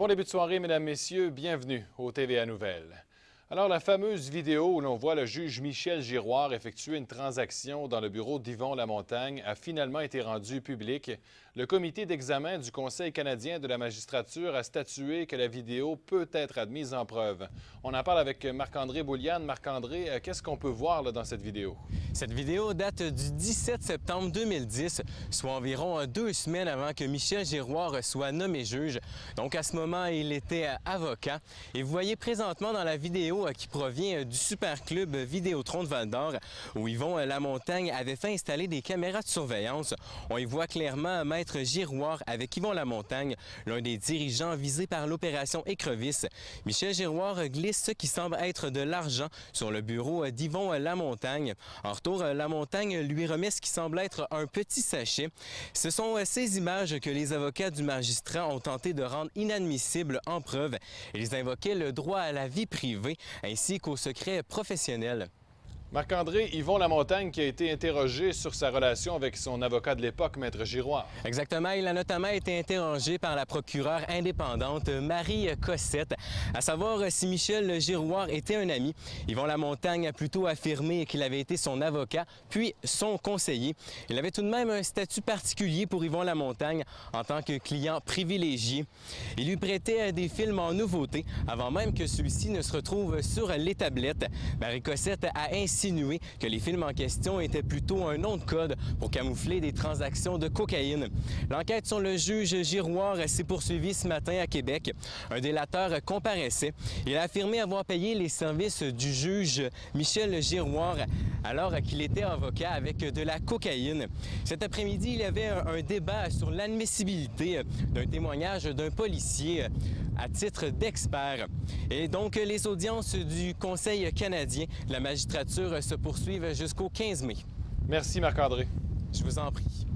Bon début de soirée, mesdames, messieurs. Bienvenue au TVA Nouvelles. Alors, la fameuse vidéo où l'on voit le juge Michel Giroir effectuer une transaction dans le bureau d'Yvon Lamontagne a finalement été rendue publique. Le comité d'examen du Conseil canadien de la magistrature a statué que la vidéo peut être admise en preuve. On en parle avec Marc-André Bouliane. Marc-André, qu'est-ce qu'on peut voir dans cette vidéo? Cette vidéo date du 17 septembre 2010, soit environ 2 semaines avant que Michel Giroir soit nommé juge. Donc à ce moment, il était avocat. Et vous voyez présentement dans la vidéo qui provient du Super Club Vidéotron de Val-d'Or, où Yvon Lamontagne avait fait installer des caméras de surveillance. On y voit clairement Maître Giroir avec Yvon Lamontagne, l'un des dirigeants visés par l'opération Écrevisse. Michel Giroir glisse ce qui semble être de l'argent sur le bureau d'Yvon Lamontagne. En retour, Lamontagne lui remet ce qui semble être un petit sachet. Ce sont ces images que les avocats du magistrat ont tenté de rendre inadmissibles en preuve. Ils invoquaient le droit à la vie privée ainsi qu'au secret professionnel. Marc-André, Yvon Lamontagne qui a été interrogé sur sa relation avec son avocat de l'époque, Maître Giroir. Exactement. Il a notamment été interrogé par la procureure indépendante Marie Cossette, à savoir si Michel Giroir était un ami. Yvon Lamontagne a plutôt affirmé qu'il avait été son avocat, puis son conseiller. Il avait tout de même un statut particulier pour Yvon Lamontagne en tant que client privilégié. Il lui prêtait des films en nouveauté avant même que celui-ci ne se retrouve sur les tablettes. Marie Cossette a insinué que les films en question étaient plutôt un nom de code pour camoufler des transactions de cocaïne. L'enquête sur le juge Giroir s'est poursuivie ce matin à Québec. Un délateur comparaissait. Il a affirmé avoir payé les services du juge Michel Giroir alors qu'il était avocat avec de la cocaïne. Cet après-midi, il y avait un débat sur l'admissibilité d'un témoignage d'un policier à titre d'expert. Et donc, les audiences du Conseil canadien de la magistrature se poursuivent jusqu'au 15 mai. Merci, Marc-André. Je vous en prie.